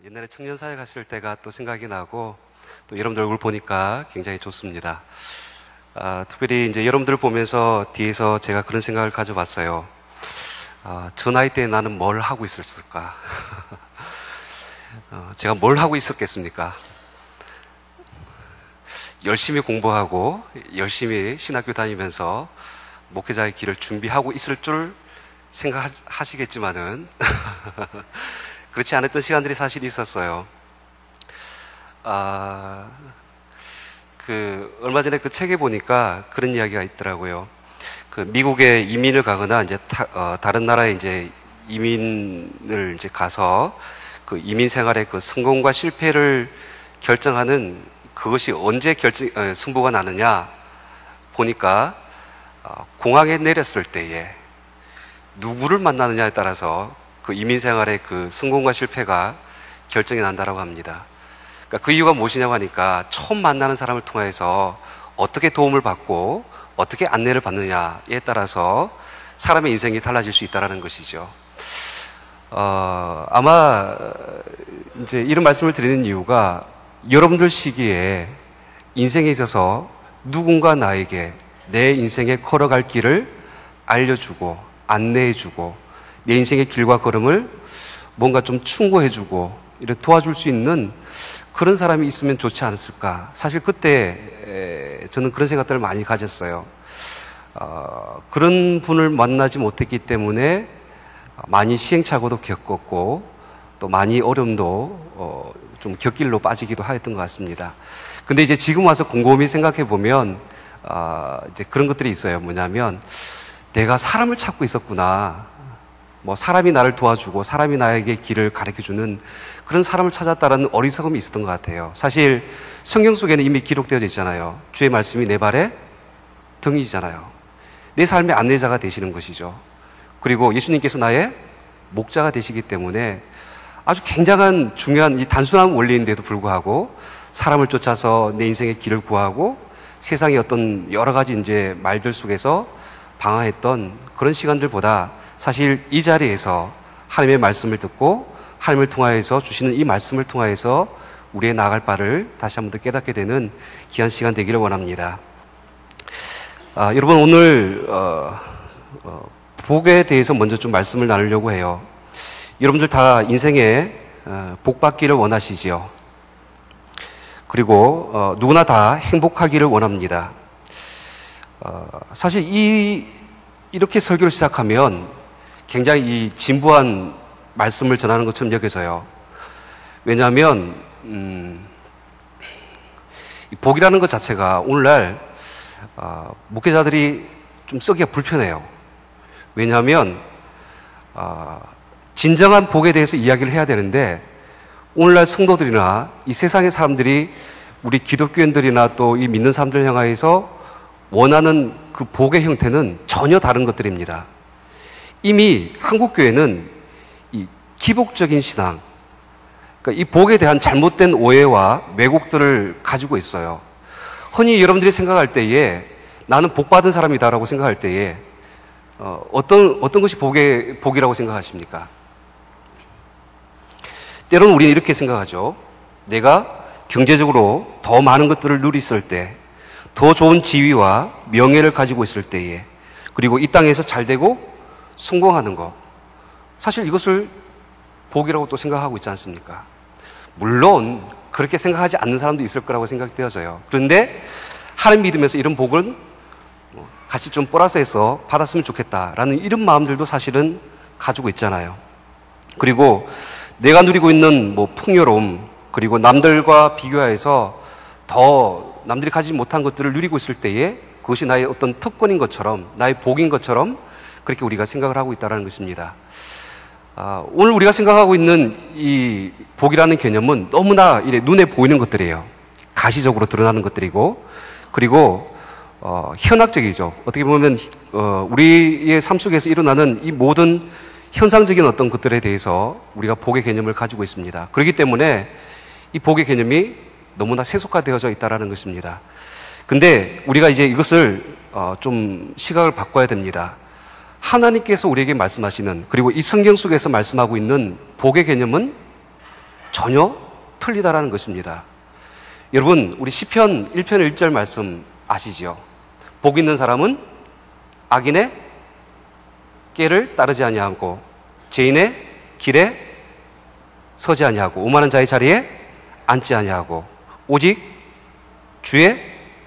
옛날에 청년사회 갔을 때가 또 생각이 나고 또 여러분들 얼굴 보니까 굉장히 좋습니다. 특별히 이제 여러분들 보면서 뒤에서 제가 그런 생각을 가져봤어요. 저 나이 때 나는 뭘 하고 있었을까? 제가 뭘 하고 있었겠습니까? 열심히 공부하고 열심히 신학교 다니면서 목회자의 길을 준비하고 있을 줄 생각하시겠지만은 그렇지 않았던 시간들이 사실 있었어요. 얼마 전에 그 책에 보니까 그런 이야기가 있더라고요. 그 미국에 이민을 가거나 이제 다른 나라에 이제 이민을 이제 가서 그 이민 생활의 그 성공과 실패를 결정하는 그것이 언제 승부가 나느냐 보니까 공항에 내렸을 때에 누구를 만나느냐에 따라서 그 이민 생활의 그 성공과 실패가 결정이 난다라고 합니다. 그러니까 그 이유가 무엇이냐고 하니까 처음 만나는 사람을 통해서 어떻게 도움을 받고 어떻게 안내를 받느냐에 따라서 사람의 인생이 달라질 수 있다라는 것이죠. 아마 이제 이런 말씀을 드리는 이유가 여러분들 시기에 인생에 있어서 누군가 나에게 내 인생에 걸어갈 길을 알려주고 안내해주고 내 인생의 길과 걸음을 뭔가 좀 충고해주고 이렇게 도와줄 수 있는 그런 사람이 있으면 좋지 않았을까. 사실 그때 저는 그런 생각들을 많이 가졌어요. 그런 분을 만나지 못했기 때문에 많이 시행착오도 겪었고 또 많이 어려움도 좀 곁길로 빠지기도 하였던 것 같습니다. 근데 이제 지금 와서 곰곰이 생각해 보면 이제 그런 것들이 있어요. 뭐냐면 내가 사람을 찾고 있었구나. 뭐 사람이 나를 도와주고 사람이 나에게 길을 가르쳐주는 그런 사람을 찾았다라는 어리석음이 있었던 것 같아요. 사실 성경 속에는 이미 기록되어져 있잖아요. 주의 말씀이 내 발에 등이잖아요. 내 삶의 안내자가 되시는 것이죠. 그리고 예수님께서 나의 목자가 되시기 때문에 아주 굉장한 중요한 이 단순한 원리인데도 불구하고 사람을 쫓아서 내 인생의 길을 구하고 세상의 어떤 여러 가지 이제 말들 속에서 방황했던 그런 시간들보다 사실 이 자리에서 하나님의 말씀을 듣고 하나님을 통하여서 주시는 이 말씀을 통하여서 우리의 나아갈 바를 다시 한 번 더 깨닫게 되는 귀한 시간 되기를 원합니다. 여러분 오늘 복에 대해서 먼저 좀 말씀을 나누려고 해요. 여러분들 다 인생에 복 받기를 원하시지요. 그리고 누구나 다 행복하기를 원합니다. 사실 이렇게 설교를 시작하면 굉장히 이 진부한 말씀을 전하는 것처럼 여겨져요. 왜냐하면 이 복이라는 것 자체가 오늘날 목회자들이 좀 쓰기가 불편해요. 왜냐하면 진정한 복에 대해서 이야기를 해야 되는데 오늘날 성도들이나 이 세상의 사람들이 우리 기독교인들이나 또 이 믿는 사람들을 향하여서 원하는 그 복의 형태는 전혀 다른 것들입니다. 이미 한국교회는 이 기복적인 신앙, 그러니까 이 복에 대한 잘못된 오해와 왜곡들을 가지고 있어요. 흔히 여러분들이 생각할 때에 나는 복받은 사람이다라고 생각할 때에 어떤 것이 복이라고 생각하십니까? 때로는 우리는 이렇게 생각하죠. 내가 경제적으로 더 많은 것들을 누렸을 때, 더 좋은 지위와 명예를 가지고 있을 때에, 그리고 이 땅에서 잘 되고 성공하는 것, 사실 이것을 복이라고 또 생각하고 있지 않습니까? 물론 그렇게 생각하지 않는 사람도 있을 거라고 생각되어져요. 그런데 하나님 믿으면서 이런 복은 같이 좀 플러스해서 받았으면 좋겠다라는 이런 마음들도 사실은 가지고 있잖아요. 그리고 내가 누리고 있는 뭐 풍요로움, 그리고 남들과 비교해서 더 남들이 가지지 못한 것들을 누리고 있을 때에 그것이 나의 어떤 특권인 것처럼, 나의 복인 것처럼 그렇게 우리가 생각을 하고 있다는 것입니다. 오늘 우리가 생각하고 있는 이 복이라는 개념은 너무나 눈에 보이는 것들이에요. 가시적으로 드러나는 것들이고, 그리고 현학적이죠. 어떻게 보면 우리의 삶 속에서 일어나는 이 모든 현상적인 어떤 것들에 대해서 우리가 복의 개념을 가지고 있습니다. 그렇기 때문에 이 복의 개념이 너무나 세속화되어져 있다는 것입니다. 근데 우리가 이제 이것을 좀 시각을 바꿔야 됩니다. 하나님께서 우리에게 말씀하시는, 그리고 이 성경 속에서 말씀하고 있는 복의 개념은 전혀 틀리다라는 것입니다. 여러분, 우리 시편 1편 1절 말씀 아시죠? 복 있는 사람은 악인의 꾀를 따르지 아니하고 죄인의 길에 서지 아니하고 오만한 자의 자리에 앉지 아니하고 오직 주의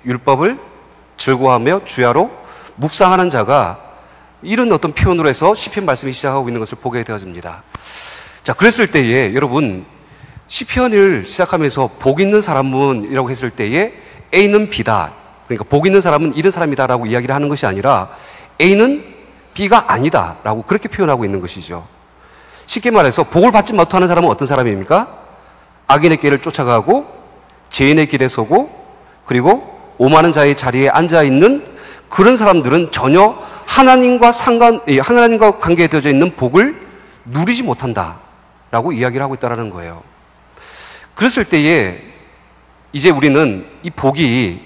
율법을 즐거워하며 주야로 묵상하는 자가, 이런 어떤 표현으로 해서 시편 말씀이 시작하고 있는 것을 보게 되어집니다. 자, 그랬을 때에 여러분, 시편을 시작하면서 복 있는 사람은이라고 했을 때에 A는 B다, 그러니까 복 있는 사람은 이런 사람이다라고 이야기를 하는 것이 아니라 A는 B가 아니다라고 그렇게 표현하고 있는 것이죠. 쉽게 말해서 복을 받지 못하는 사람은 어떤 사람입니까? 악인의 길을 쫓아가고 죄인의 길에 서고 그리고 오만한 자의 자리에 앉아 있는 그런 사람들은 전혀 하나님과 관계에 되어져 있는 복을 누리지 못한다라고 이야기를 하고 있다는 거예요. 그랬을 때에 이제 우리는 이 복이,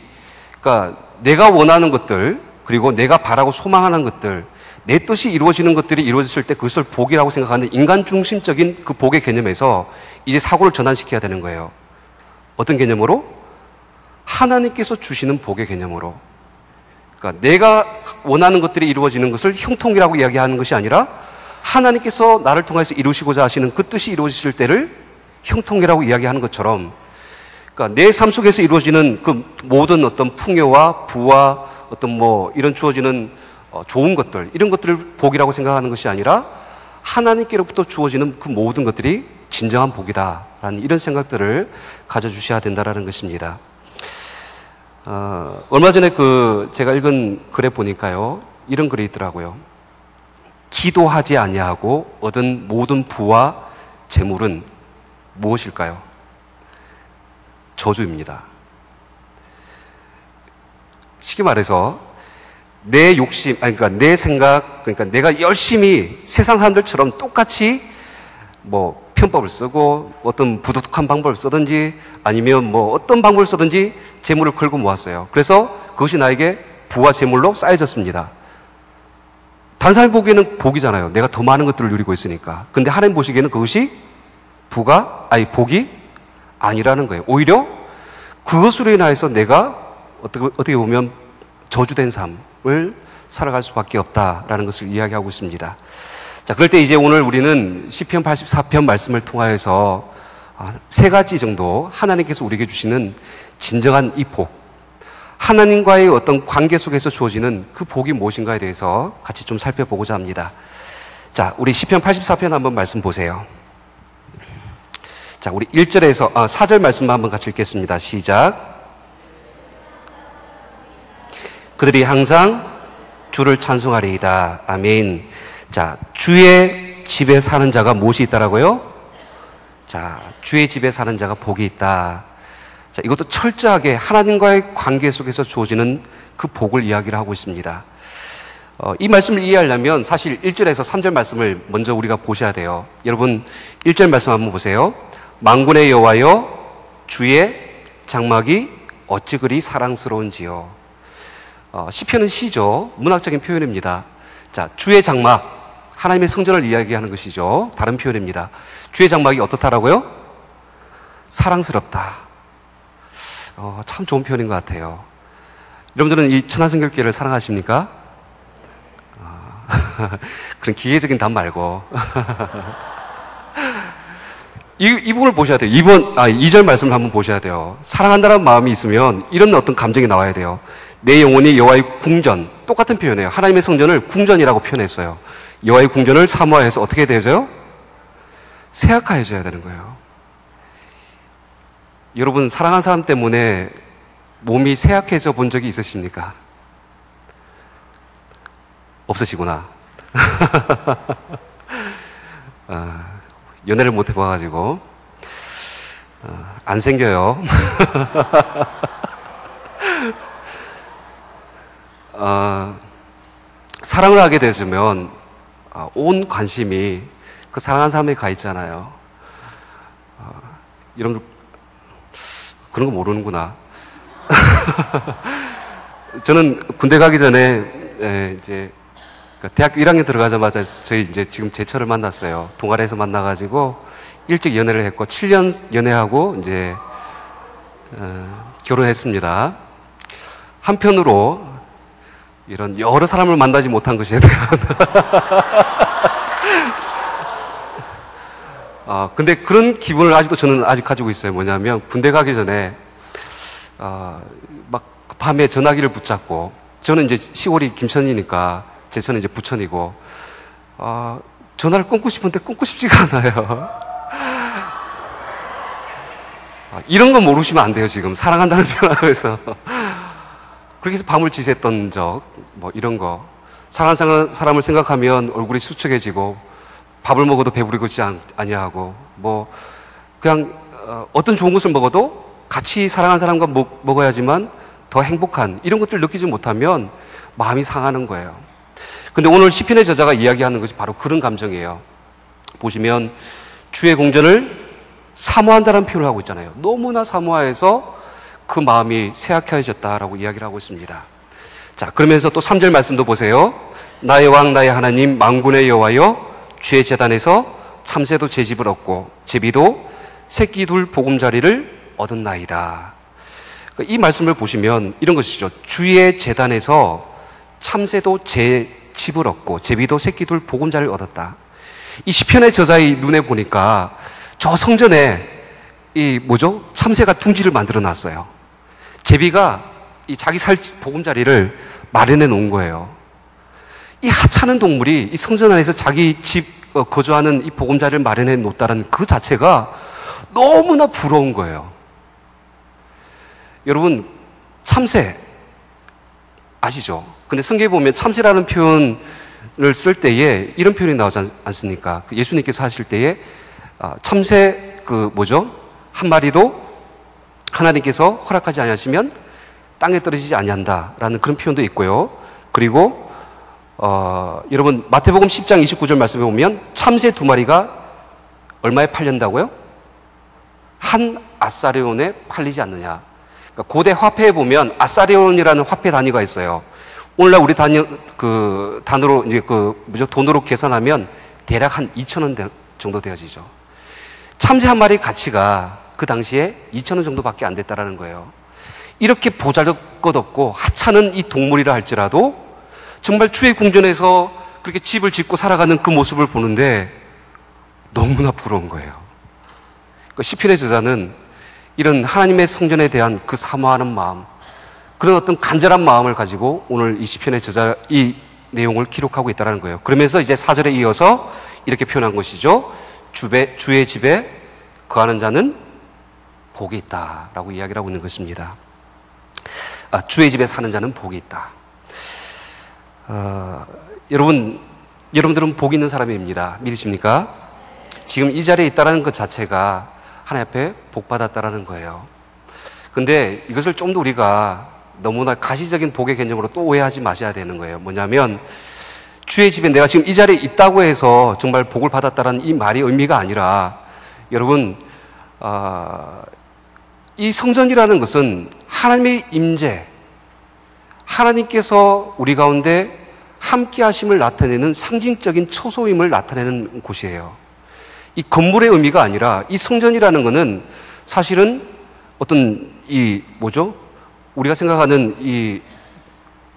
그러니까 내가 원하는 것들, 그리고 내가 바라고 소망하는 것들, 내 뜻이 이루어지는 것들이 이루어졌을 때 그것을 복이라고 생각하는 인간 중심적인 그 복의 개념에서 이제 사고를 전환시켜야 되는 거예요. 어떤 개념으로? 하나님께서 주시는 복의 개념으로. 그러니까 내가 원하는 것들이 이루어지는 것을 형통이라고 이야기하는 것이 아니라 하나님께서 나를 통해서 이루시고자 하시는 그 뜻이 이루어질 때를 형통이라고 이야기하는 것처럼, 그러니까 내 삶 속에서 이루어지는 그 모든 어떤 풍요와 부와 어떤 이런 주어지는 좋은 것들, 이런 것들을 복이라고 생각하는 것이 아니라 하나님께로부터 주어지는 그 모든 것들이 진정한 복이다라는 이런 생각들을 가져주셔야 된다라는 것입니다. 얼마 전에 제가 읽은 글에 보니까요, 이런 글이 있더라고요. 기도하지 아니하고 얻은 모든 부와 재물은 무엇일까요? 저주입니다. 쉽게 말해서 내 욕심, 그러니까 내 생각, 그러니까 내가 열심히 세상 사람들처럼 똑같이 편법을 쓰고 어떤 부도덕한 방법을 쓰든지 아니면 어떤 방법을 쓰든지 재물을 걸고 모았어요. 그래서 그것이 나에게 부와 재물로 쌓여졌습니다. 다른 사람이 보기에는 복이잖아요. 내가 더 많은 것들을 누리고 있으니까. 근데 하나님 보시기에는 그것이 복이 아니라는 거예요. 오히려 그것으로 인하여서 내가 어떻게 보면 저주된 삶을 살아갈 수밖에 없다라는 것을 이야기하고 있습니다. 자, 그럴 때 이제 오늘 우리는 시편 84편 말씀을 통하여서 세 가지 정도 하나님께서 우리에게 주시는 진정한 이 복, 하나님과의 어떤 관계 속에서 주어지는 그 복이 무엇인가에 대해서 같이 좀 살펴보고자 합니다. 자, 우리 시편 84편 한번 말씀 보세요. 자, 우리 1절에서 4절 말씀만 한번 같이 읽겠습니다. 시작. 그들이 항상 주를 찬송하리이다. 아멘. 자, 주의 집에 사는 자가 무엇이 있다라고요? 자, 주의 집에 사는 자가 복이 있다. 자, 이것도 철저하게 하나님과의 관계 속에서 주어지는 그 복을 이야기를 하고 있습니다. 이 말씀을 이해하려면 사실 1절에서 3절 말씀을 먼저 우리가 보셔야 돼요. 여러분, 1절 말씀 한번 보세요. 만군의 여호와여, 주의 장막이 어찌 그리 사랑스러운지요. 시편은 시죠. 문학적인 표현입니다. 자, 주의 장막, 하나님의 성전을 이야기하는 것이죠. 다른 표현입니다. 주의 장막이 어떻다라고요? 사랑스럽다. 참 좋은 표현인 것 같아요. 여러분들은 이 천하성결교회를 사랑하십니까? 그런 기계적인 답 말고 이 부분을 보셔야 돼요. 2절 말씀을 한번 보셔야 돼요. 사랑한다는 마음이 있으면 이런 어떤 감정이 나와야 돼요. 내 영혼이 여호와의 궁전, 똑같은 표현이에요. 하나님의 성전을 궁전이라고 표현했어요. 여호와의 궁전을 사모하여서 어떻게 되어져요? 세악하여져야 되는 거예요. 여러분, 사랑한 사람 때문에 몸이 세악해져 본 적이 있으십니까? 없으시구나. 연애를 못 해봐가지고 안 생겨요. 사랑을 하게 되면 온 관심이 그 사랑한 사람에 가 있잖아요. 이런 거, 그런 거 모르는구나. 저는 군대 가기 전에 이제 대학교 1학년 들어가자마자 저희 이제 지금 제철을 만났어요. 동아리에서 만나가지고 일찍 연애를 했고 7년 연애하고 이제 결혼했습니다. 한편으로 이런 여러 사람을 만나지 못한 것에 대한 근데 그런 기분을 아직도 저는 아직 가지고 있어요. 뭐냐면 군대 가기 전에 막 밤에 전화기를 붙잡고, 저는 이제 시골이 김천이니까 제천은 이제 부천이고, 전화를 끊고 싶은데 끊고 싶지가 않아요. 이런 거 모르시면 안 돼요. 지금 사랑한다는 표현하면서 그렇게 해서 밤을 지샜던 적, 뭐 이런 거. 사랑하는 사람을 생각하면 얼굴이 수척해지고 밥을 먹어도 배부르지 아니하고, 뭐 그냥 어떤 좋은 것을 먹어도 같이 사랑하는 사람과 먹어야지만 더 행복한, 이런 것들을 느끼지 못하면 마음이 상하는 거예요. 근데 오늘 시편의 저자가 이야기하는 것이 바로 그런 감정이에요. 보시면 주의 공전을 사모한다는 표현을 하고 있잖아요. 너무나 사모해서 그 마음이 쇠약해졌다라고 이야기를 하고 있습니다. 자, 그러면서 또 3절 말씀도 보세요. 나의 왕 나의 하나님 만군의 여호와여, 주의 제단에서 참새도 제 집을 얻고 제비도 새끼 둘 보금자리를 얻었나이다. 이 말씀을 보시면 이런 것이죠. 주의 제단에서 참새도 제 집을 얻고 제비도 새끼 둘 보금자리를 얻었다. 이 시편의 저자의 눈에 보니까 저 성전에 참새가 둥지를 만들어 놨어요. 제비가 이 자기 살 보금자리를 마련해 놓은 거예요. 이 하찮은 동물이 이 성전 안에서 자기 집 거주하는 이 보금자리를 마련해 놓았다는 그 자체가 너무나 부러운 거예요. 여러분, 참새 아시죠? 근데 성경에 보면 참새라는 표현을 쓸 때에 이런 표현이 나오지 않습니까? 예수님께서 하실 때에 참새 한 마리도 하나님께서 허락하지 아니하시면 땅에 떨어지지 아니한다라는 그런 표현도 있고요. 그리고 여러분 마태복음 10장 29절 말씀에 보면 참새 2마리가 얼마에 팔린다고요? 한 아사리온에 팔리지 않느냐. 그러니까 고대 화폐에 보면 아사리온이라는 화폐 단위가 있어요. 오늘날 우리 단어로 이제 돈으로 계산하면 대략 한 2,000원 정도 되어지죠. 참새 한 마리 가치가 그 당시에 2,000원 정도밖에 안 됐다라는 거예요. 이렇게 보잘것없고 하찮은 이 동물이라 할지라도 정말 주의 궁전에서 그렇게 집을 짓고 살아가는 그 모습을 보는데 너무나 부러운 거예요. 시편의 저자는 이런 하나님의 성전에 대한 그 사모하는 마음, 그런 어떤 간절한 마음을 가지고 오늘 이 시편의 저자 이 내용을 기록하고 있다는 거예요. 그러면서 이제 4절에 이어서 이렇게 표현한 것이죠. 주의 집에 거하는 자는 복이 있다라고 이야기를 하고 있는 것입니다. 주의 집에 사는 자는 복이 있다. 여러분들은 복 있는 사람입니다. 믿으십니까? 지금 이 자리에 있다는 것 자체가 하나님 앞에 복 받았다라는 거예요. 근데 이것을 좀 더 우리가 너무나 가시적인 복의 개념으로 또 오해하지 마셔야 되는 거예요. 뭐냐면 주의 집에 내가 지금 이 자리에 있다고 해서 정말 복을 받았다는 이 말이 의미가 아니라, 여러분 이 성전이라는 것은 하나님의 임재, 하나님께서 우리 가운데 함께 하심을 나타내는 상징적인 초소임을 나타내는 곳이에요. 이 건물의 의미가 아니라 이 성전이라는 것은 사실은 어떤 우리가 생각하는 이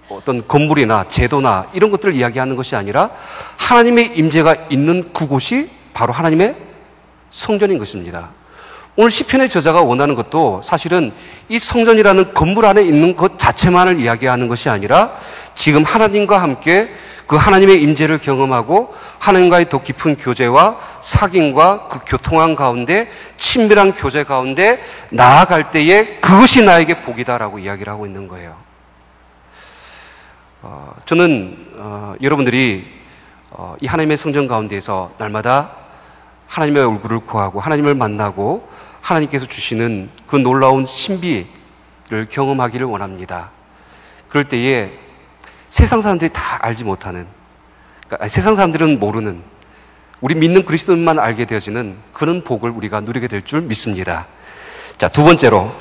어떤 건물이나 제도나 이런 것들을 이야기하는 것이 아니라 하나님의 임재가 있는 그곳이 바로 하나님의 성전인 것입니다. 오늘 시편의 저자가 원하는 것도 사실은 이 성전이라는 건물 안에 있는 것 자체만을 이야기하는 것이 아니라 지금 하나님과 함께 그 하나님의 임재를 경험하고 하나님과의 더 깊은 교제와 사귐과 그 교통한 가운데 친밀한 교제 가운데 나아갈 때에 그것이 나에게 복이다라고 이야기를 하고 있는 거예요. 저는 여러분들이 이 하나님의 성전 가운데에서 날마다 하나님의 얼굴을 구하고 하나님을 만나고 하나님께서 주시는 그 놀라운 신비를 경험하기를 원합니다. 그럴 때에 세상 사람들이 다 알지 못하는, 그러니까 세상 사람들은 모르는, 우리 믿는 그리스도인만 알게 되어지는 그런 복을 우리가 누리게 될 줄 믿습니다. 자, 두 번째로,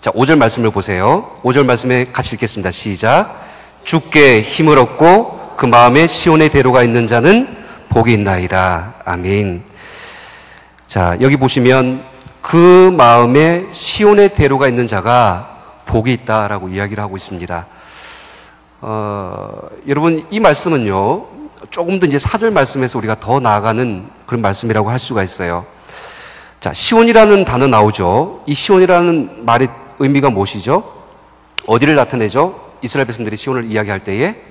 5절 말씀을 보세요. 5절 말씀에 같이 읽겠습니다. 시작. 주께 힘을 얻고 그 마음에 시온의 대로가 있는 자는 복이 있나이다. 아멘. 자, 여기 보시면 그 마음에 시온의 대로가 있는 자가 복이 있다라고 이야기를 하고 있습니다. 여러분, 이 말씀은요, 조금 더 이제 사절 말씀에서 우리가 더 나아가는 그런 말씀이라고 할 수가 있어요. 자, 시온이라는 단어 나오죠. 이 시온이라는 말의 의미가 무엇이죠? 어디를 나타내죠? 이스라엘 백성들이 시온을 이야기할 때에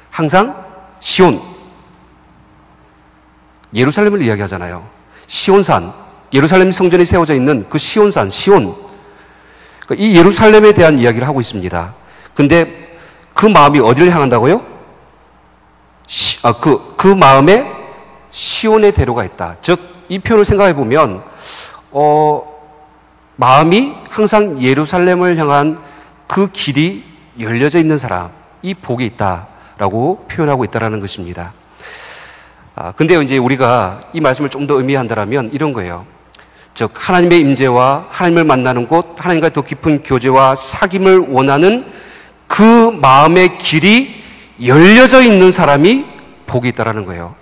항상 시온, 예루살렘을 이야기하잖아요. 시온산, 예루살렘 성전이 세워져 있는 그 시온산, 시온. 그러니까 이 예루살렘에 대한 이야기를 하고 있습니다. 근데 그 마음이 어디를 향한다고요? 그 마음에 시온의 대로가 있다. 즉, 이 표현을 생각해 보면, 마음이 항상 예루살렘을 향한 그 길이 열려져 있는 사람, 이 복이 있다라고 표현하고 있다라는 것입니다. 근데 이제 우리가 이 말씀을 좀 더 의미한다라면 이런 거예요. 즉, 하나님의 임재와 하나님을 만나는 곳, 하나님과 더 깊은 교제와 사귐을 원하는 그 마음의 길이 열려져 있는 사람이 복이 있다라는 거예요.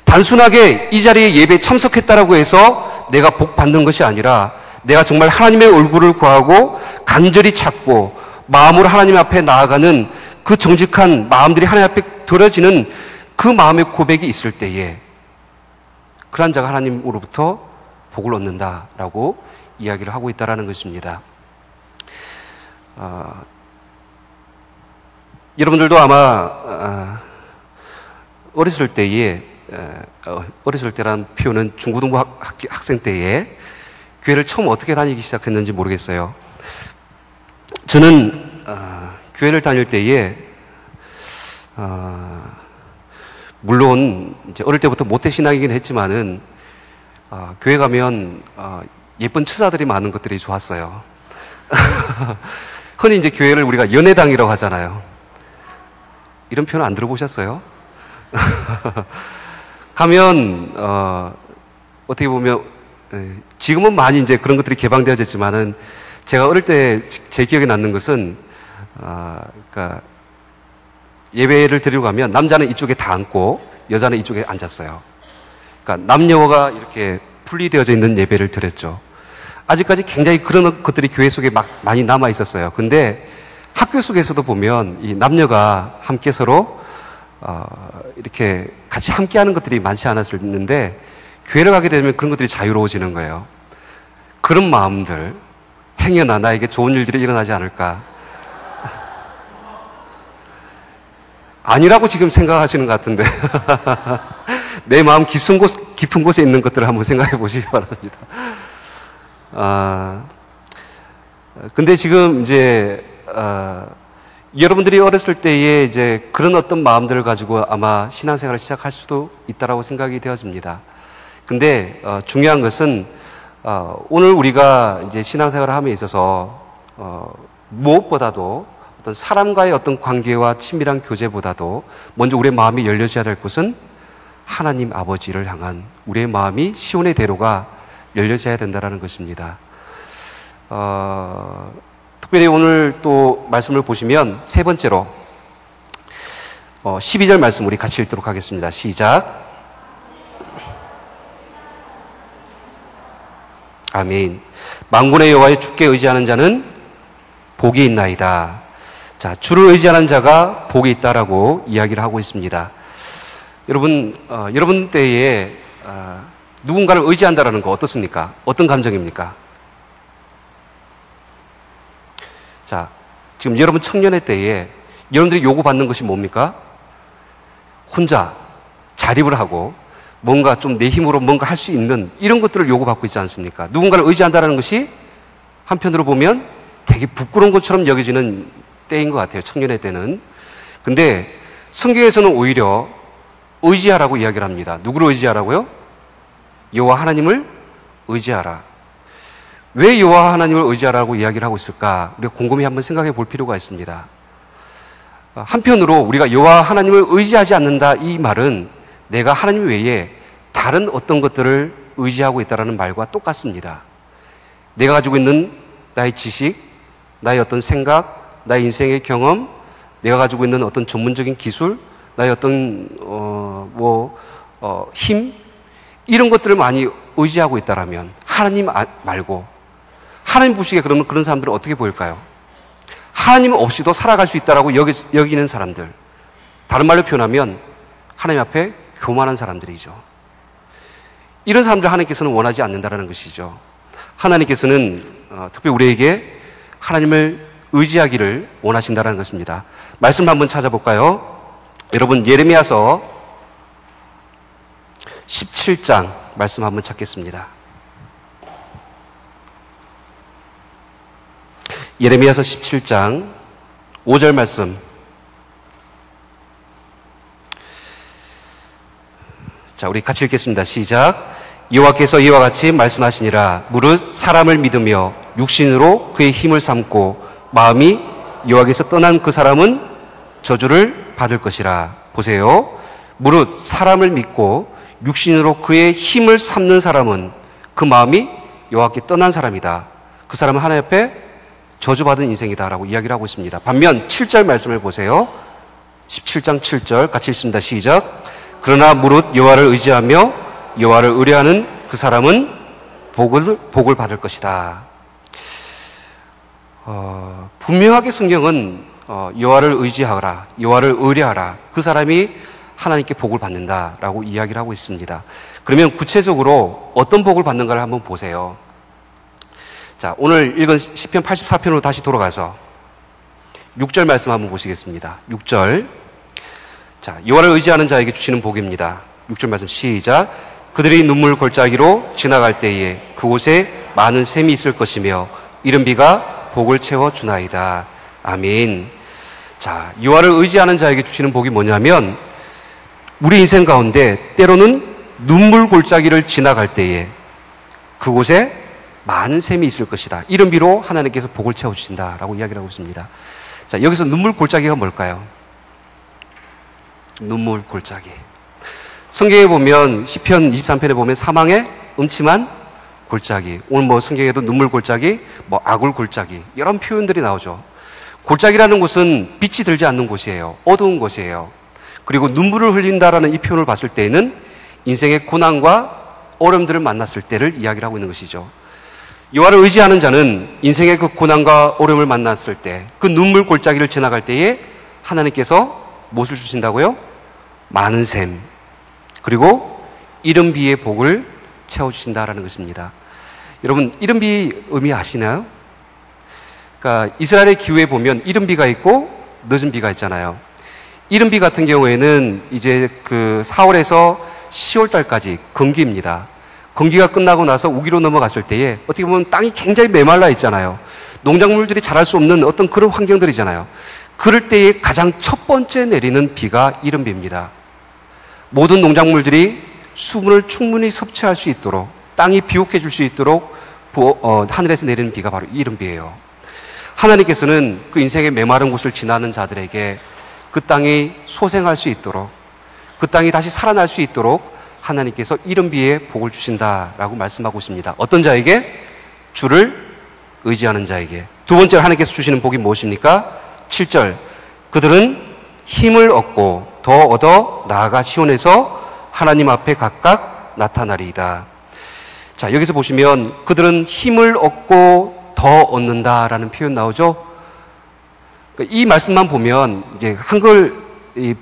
단순하게 이 자리에 예배에 참석했다라고 해서 내가 복 받는 것이 아니라 내가 정말 하나님의 얼굴을 구하고 간절히 찾고 마음으로 하나님 앞에 나아가는 그 정직한 마음들이 하나님 앞에 들어지는 그 마음의 고백이 있을 때에 그런 자가 하나님으로부터 복을 얻는다라고 이야기를 하고 있다라는 것입니다. 여러분들도 아마 어렸을 때에 어렸을 때라는 표현은 중고등부 학생 때에 교회를 처음 어떻게 다니기 시작했는지 모르겠어요. 저는 교회를 다닐 때에 물론 이제 어릴 때부터 모태 신앙이긴 했지만은 교회 가면 예쁜 처자들이 많은 것들이 좋았어요. 흔히 이제 교회를 우리가 연애당이라고 하잖아요. 이런 표현 안 들어보셨어요? 가면 어떻게 보면 지금은 많이 이제 그런 것들이 개방되어졌지만은 제가 어릴 때 제 기억에 남는 것은 그러니까 예배를 드리러 가면 남자는 이쪽에 다 앉고 여자는 이쪽에 앉았어요. 그러니까 남녀가 이렇게 분리되어져 있는 예배를 드렸죠. 아직까지 굉장히 그런 것들이 교회 속에 많이 남아 있었어요. 근데 학교 속에서도 보면 이 남녀가 함께 서로 이렇게 같이 함께하는 것들이 많지 않았었는데 교회를 가게 되면 그런 것들이 자유로워지는 거예요. 그런 마음들, 행여나 나에게 좋은 일들이 일어나지 않을까? 아니라고 지금 생각하시는 것 같은데 내 마음 깊은 곳에 있는 것들을 한번 생각해 보시기 바랍니다. 근데 지금 이제 여러분들이 어렸을 때에 이제 그런 어떤 마음들을 가지고 아마 신앙생활을 시작할 수도 있다라고 생각이 되어집니다. 근데 중요한 것은 오늘 우리가 이제 신앙생활을 함에 있어서 무엇보다도 어떤 사람과의 어떤 관계와 친밀한 교제보다도 먼저 우리의 마음이 열려져야 될 것은 하나님 아버지를 향한 우리의 마음이 시온의 대로가 열려져야 된다는 것입니다. 특별히 오늘 또 말씀을 보시면 세 번째로 12절 말씀 우리 같이 읽도록 하겠습니다. 시작. 아멘. 만군의 여호와의 주께 의지하는 자는 복이 있나이다. 자, 주를 의지하는 자가 복이 있다라고 이야기를 하고 있습니다. 여러분 때에 누군가를 의지한다라는 거 어떻습니까? 어떤 감정입니까? 자, 지금 여러분 청년의 때에 여러분들이 요구받는 것이 뭡니까? 혼자 자립을 하고 뭔가 좀 내 힘으로 뭔가 할 수 있는 이런 것들을 요구받고 있지 않습니까? 누군가를 의지한다는 것이 한편으로 보면 되게 부끄러운 것처럼 여겨지는 때인 것 같아요. 청년의 때는. 근데 성경에서는 오히려 의지하라고 이야기를 합니다. 누구를 의지하라고요? 여호와 하나님을 의지하라. 왜 여호와 하나님을 의지하라고 이야기를 하고 있을까? 우리가 곰곰이 한번 생각해 볼 필요가 있습니다. 한편으로 우리가 여호와 하나님을 의지하지 않는다 이 말은 내가 하나님 외에 다른 어떤 것들을 의지하고 있다는 말과 똑같습니다. 내가 가지고 있는 나의 지식, 나의 어떤 생각, 나의 인생의 경험, 내가 가지고 있는 어떤 전문적인 기술, 나의 어떤 힘 이런 것들을 많이 의지하고 있다라면 하나님 말고 하나님 보시기에 그러면 그런 사람들은 어떻게 보일까요? 하나님 없이도 살아갈 수 있다라고 여기는 사람들, 다른 말로 표현하면 하나님 앞에 교만한 사람들이죠. 이런 사람들 하나님께서는 원하지 않는다라는 것이죠. 하나님께서는 특별히 우리에게 하나님을 의지하기를 원하신다는 것입니다. 말씀 한번 찾아볼까요? 여러분, 예레미야서 17장 말씀 한번 찾겠습니다. 예레미야서 17장 5절 말씀. 자, 우리 같이 읽겠습니다. 시작. 여호와께서 이와 같이 말씀하시니라. 무릇 사람을 믿으며 육신으로 그의 힘을 삼고 마음이 여호와께서 떠난 그 사람은 저주를 받을 것이라. 보세요. 무릇 사람을 믿고 육신으로 그의 힘을 삼는 사람은 그 마음이 여호와께 떠난 사람이다. 그 사람은 하나님 앞에 저주받은 인생이다라고 이야기를 하고 있습니다. 반면 7절 말씀을 보세요. 17장 7절 같이 읽습니다. 시작. 그러나 무릇 여호와를 의지하며 여호와를 의뢰하는 그 사람은 복을 받을 것이다. 분명하게 성경은 여호와를 의지하라, 여호와를 의뢰하라, 그 사람이 하나님께 복을 받는다라고 이야기를 하고 있습니다. 그러면 구체적으로 어떤 복을 받는가를 한번 보세요. 자, 오늘 읽은 시편 84편으로 다시 돌아가서 6절 말씀 한번 보시겠습니다. 6절. 자, 여호와를 의지하는 자에게 주시는 복입니다. 6절 말씀 시작. 그들이 눈물 골짜기로 지나갈 때에 그곳에 많은 샘이 있을 것이며 이른 비가 복을 채워 주나이다. 아멘. 자, 여호와를 의지하는 자에게 주시는 복이 뭐냐면 우리 인생 가운데 때로는 눈물 골짜기를 지나갈 때에 그곳에 많은 샘이 있을 것이다. 이른 비로 하나님께서 복을 채워주신다라고 이야기를 하고 있습니다. 자, 여기서 눈물 골짜기가 뭘까요? 눈물 골짜기. 성경에 보면 시편 23편에 보면 사망의 음침한 골짜기, 오늘 성경에도 눈물 골짜기, 아굴 골짜기 이런 표현들이 나오죠. 골짜기라는 곳은 빛이 들지 않는 곳이에요. 어두운 곳이에요. 그리고 눈물을 흘린다라는 이 표현을 봤을 때에는 인생의 고난과 어려움들을 만났을 때를 이야기를 하고 있는 것이죠. 여호와를 의지하는 자는 인생의 그 고난과 어려움을 만났을 때, 그 눈물 골짜기를 지나갈 때에 하나님께서 무엇을 주신다고요? 많은 샘, 그리고 이른 비의 복을 채워주신다라는 것입니다. 여러분, 이른 비 의미 아시나요? 그러니까 이스라엘의 기후에 보면 이른 비가 있고 늦은 비가 있잖아요. 이른 비 같은 경우에는 이제 그 4월에서 10월 달까지 건기입니다. 건기가 끝나고 나서 우기로 넘어갔을 때에 어떻게 보면 땅이 굉장히 메말라 있잖아요. 농작물들이 자랄 수 없는 어떤 그런 환경들이잖아요. 그럴 때에 가장 첫 번째 내리는 비가 이른 비입니다. 모든 농작물들이 수분을 충분히 섭취할 수 있도록, 땅이 비옥해 줄 수 있도록 하늘에서 내리는 비가 바로 이른 비예요. 하나님께서는 그 인생의 메마른 곳을 지나는 자들에게 그 땅이 소생할 수 있도록, 그 땅이 다시 살아날 수 있도록 하나님께서 이른 비에 복을 주신다라고 말씀하고 있습니다. 어떤 자에게? 주를 의지하는 자에게. 두 번째로 하나님께서 주시는 복이 무엇입니까? 7절. 그들은 힘을 얻고 더 얻어 나아가 시온에서 하나님 앞에 각각 나타나리이다. 자, 여기서 보시면 그들은 힘을 얻고 더 얻는다라는 표현 나오죠? 이 말씀만 보면 이제 한글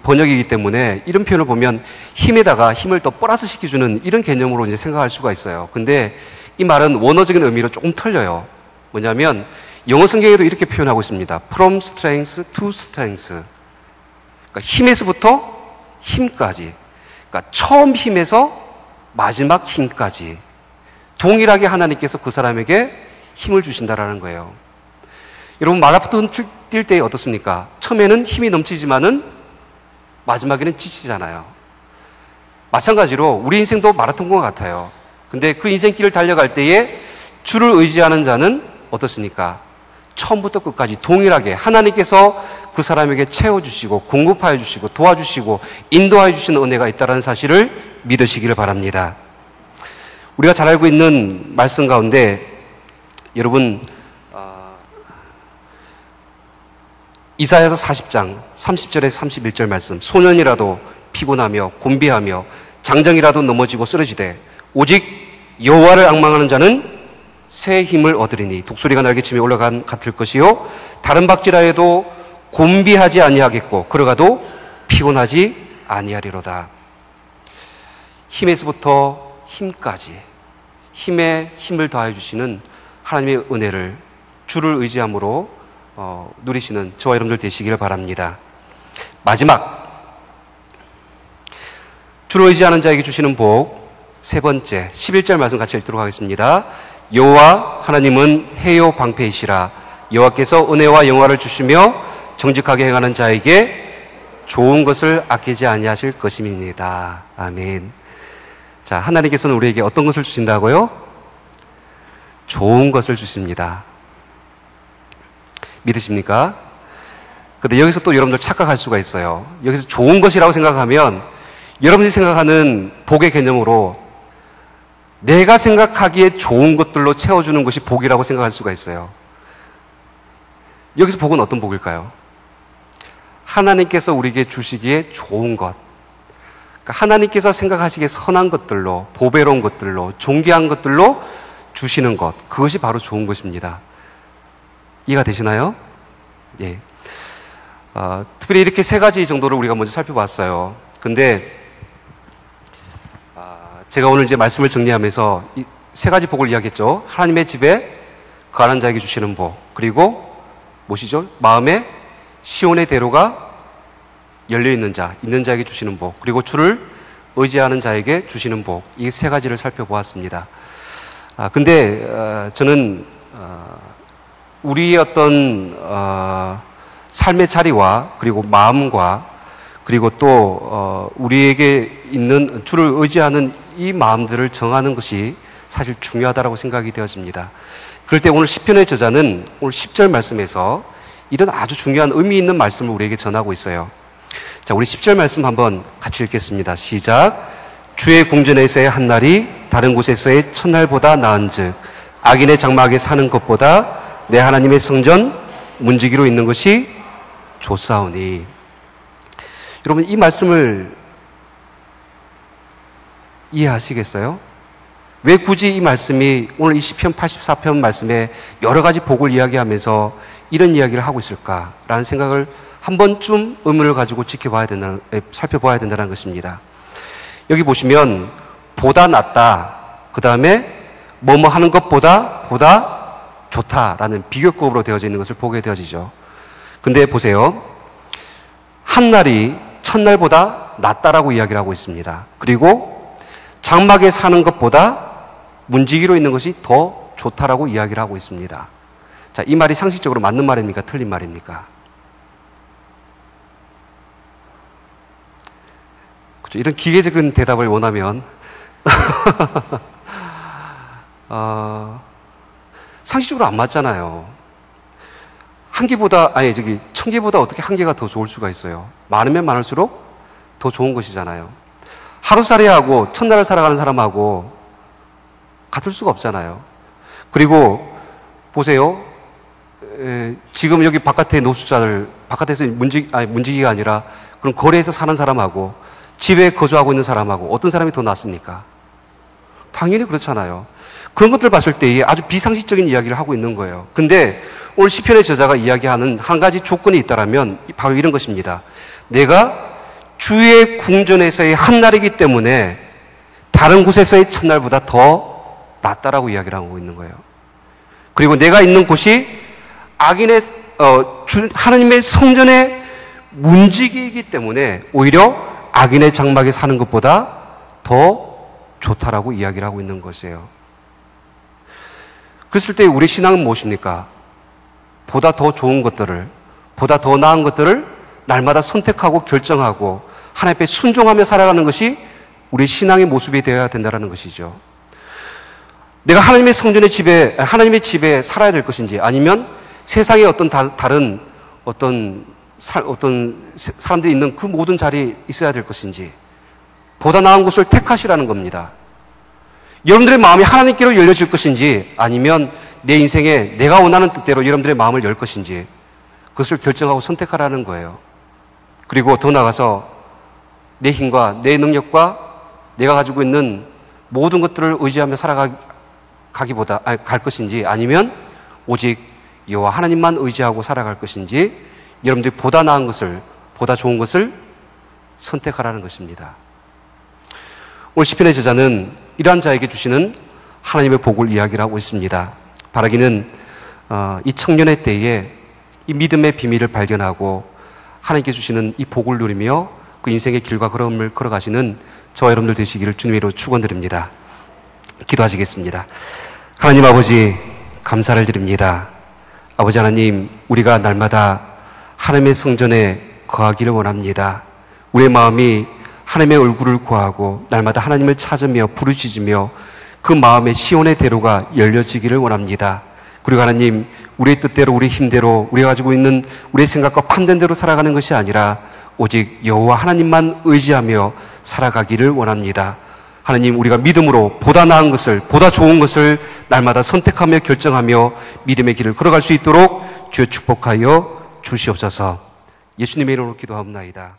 번역이기 때문에 이런 표현을 보면 힘에다가 힘을 더 플러스 시켜주는 이런 개념으로 이제 생각할 수가 있어요. 근데 이 말은 원어적인 의미로 조금 틀려요. 뭐냐면 영어 성경에도 이렇게 표현하고 있습니다. From strength to strength. 그러니까 힘에서부터 힘까지. 그러니까 처음 힘에서 마지막 힘까지. 동일하게 하나님께서 그 사람에게 힘을 주신다라는 거예요. 여러분, 마라톤 뛸 때 어떻습니까? 처음에는 힘이 넘치지만은 마지막에는 지치잖아요. 마찬가지로 우리 인생도 마라톤과 같아요. 근데 그 인생길을 달려갈 때에 주를 의지하는 자는 어떻습니까? 처음부터 끝까지 동일하게 하나님께서 그 사람에게 채워주시고 공급하여 주시고 도와주시고 인도하여 주시는 은혜가 있다는 사실을 믿으시기를 바랍니다. 우리가 잘 알고 있는 말씀 가운데 여러분 이사야서 40장 30절에서 31절 말씀, 소년이라도 피곤하며 곤비하며 장정이라도 넘어지고 쓰러지되 오직 여호와를 앙망하는 자는 새 힘을 얻으리니 독수리가 날개치며 올라간 같을 것이요 다른 박질하여도 곤비하지 아니하겠고 걸어가도 피곤하지 아니하리로다. 힘에서부터 힘까지 힘에 힘을 더해 주시는 하나님의 은혜를 주를 의지함으로 누리시는 저와 여러분들 되시기를 바랍니다. 마지막, 주를 의지하는 자에게 주시는 복 세 번째 11절 말씀 같이 읽도록 하겠습니다. 여호와 하나님은 해요 방패이시라. 여호와께서 은혜와 영화를 주시며 정직하게 행하는 자에게 좋은 것을 아끼지 아니하실 것임이니이다. 아멘. 자, 하나님께서는 우리에게 어떤 것을 주신다고요? 좋은 것을 주십니다. 믿으십니까? 근데 여기서 또 여러분들 착각할 수가 있어요. 여기서 좋은 것이라고 생각하면 여러분들이 생각하는 복의 개념으로 내가 생각하기에 좋은 것들로 채워주는 것이 복이라고 생각할 수가 있어요. 여기서 복은 어떤 복일까요? 하나님께서 우리에게 주시기에 좋은 것, 그러니까 하나님께서 생각하시기에 선한 것들로, 보배로운 것들로, 존귀한 것들로 주시는 것, 그것이 바로 좋은 것입니다. 이해가 되시나요? 예. 특별히 이렇게 세 가지 정도를 우리가 먼저 살펴봤어요. 근데 제가 오늘 이제 말씀을 정리하면서 이 세 가지 복을 이야기했죠. 하나님의 집에 거하는 자에게 주시는 복, 그리고 무엇이죠? 마음에 시온의 대로가 열려있는 자, 있는 자에게 주시는 복, 그리고 주를 의지하는 자에게 주시는 복, 이 세 가지를 살펴보았습니다. 근데 저는 우리의 어떤 삶의 자리와 그리고 마음과 그리고 또 우리에게 있는 주를 의지하는 이 마음들을 정하는 것이 사실 중요하다고 생각이 되었습니다. 그럴 때 오늘 시편의 저자는 오늘 10절 말씀에서 이런 아주 중요한 의미 있는 말씀을 우리에게 전하고 있어요. 자, 우리 10절 말씀 한번 같이 읽겠습니다. 시작. 주의 궁전에서의 한날이 다른 곳에서의 첫날보다 나은즉 악인의 장막에 사는 것보다 내 하나님의 성전 문지기로 있는 것이 좋사오니. 여러분, 이 말씀을 이해하시겠어요? 왜 굳이 이 말씀이 오늘 이 시편 84편 말씀에 여러 가지 복을 이야기하면서 이런 이야기를 하고 있을까라는 생각을 한 번쯤 의문을 가지고 살펴봐야 된다는 것입니다. 여기 보시면 보다 낫다, 그 다음에 뭐뭐 하는 것보다 좋다라는 비교급으로 되어져 있는 것을 보게 되어지죠. 근데 보세요. 한날이 첫날보다 낫다라고 이야기를 하고 있습니다. 그리고 장막에 사는 것보다 문지기로 있는 것이 더 좋다라고 이야기를 하고 있습니다. 자, 이 말이 상식적으로 맞는 말입니까? 틀린 말입니까? 그렇죠. 이런 기계적인 대답을 원하면 상식적으로 안 맞잖아요. 천 개보다 어떻게 한 개가 더 좋을 수가 있어요? 많으면 많을수록 더 좋은 것이잖아요. 하루살이하고 첫날을 살아가는 사람하고 같을 수가 없잖아요. 그리고 보세요. 지금 여기 바깥에 노숙자들, 바깥에서 문지기가 아니라 그럼 거리에서 사는 사람하고 집에 거주하고 있는 사람하고 어떤 사람이 더 낫습니까? 당연히 그렇잖아요. 그런 것들을 봤을 때 아주 비상식적인 이야기를 하고 있는 거예요. 근데 오늘 시편의 저자가 이야기하는 한 가지 조건이 있다면 바로 이런 것입니다. 내가 주의 궁전에서의 한날이기 때문에 다른 곳에서의 첫날보다 더 낫다라고 이야기를 하고 있는 거예요. 그리고 내가 있는 곳이 하나님의 성전의 문지기이기 때문에 오히려 악인의 장막에 사는 것보다 더 좋다라고 이야기를 하고 있는 것이에요. 그랬을 때 우리 신앙은 무엇입니까? 보다 더 좋은 것들을, 보다 더 나은 것들을 날마다 선택하고 결정하고 하나님 앞에 순종하며 살아가는 것이 우리 신앙의 모습이 되어야 된다는 것이죠. 내가 하나님의 성전의 집에, 하나님의 집에 살아야 될 것인지, 아니면 세상에 다른 사람들이 있는 그 모든 자리에 있어야 될 것인지, 보다 나은 곳을 택하시라는 겁니다. 여러분들의 마음이 하나님께로 열려질 것인지, 아니면 내 인생에 내가 원하는 뜻대로 여러분들의 마음을 열 것인지, 그것을 결정하고 선택하라는 거예요. 그리고 더 나아가서 내 힘과 내 능력과 내가 가지고 있는 모든 것들을 의지하며 살아가기보다 갈 것인지, 아니면 오직 여호와 하나님만 의지하고 살아갈 것인지, 여러분들이 보다 나은 것을, 보다 좋은 것을 선택하라는 것입니다. 오늘 시편의 저자는 이러한 자에게 주시는 하나님의 복을 이야기를 하고 있습니다. 바라기는 이 청년의 때에 이 믿음의 비밀을 발견하고 하나님께 주시는 이 복을 누리며 그 인생의 길과 걸음을 걸어가시는 저와 여러분들 되시기를 주님의 이름으로 축원드립니다. 기도하시겠습니다. 하나님 아버지, 감사를 드립니다. 아버지 하나님, 우리가 날마다 하나님의 성전에 거하기를 원합니다. 우리의 마음이 하나님의 얼굴을 구하고 날마다 하나님을 찾으며 부르짖으며 그 마음의 시온의 대로가 열려지기를 원합니다. 그리고 하나님, 우리의 뜻대로, 우리의 힘대로, 우리가 가지고 있는 우리의 생각과 판단대로 살아가는 것이 아니라 오직 여호와 하나님만 의지하며 살아가기를 원합니다. 하나님, 우리가 믿음으로 보다 나은 것을, 보다 좋은 것을 날마다 선택하며 결정하며 믿음의 길을 걸어갈 수 있도록 주여 축복하여 주시옵소서. 예수님의 이름으로 기도하옵나이다.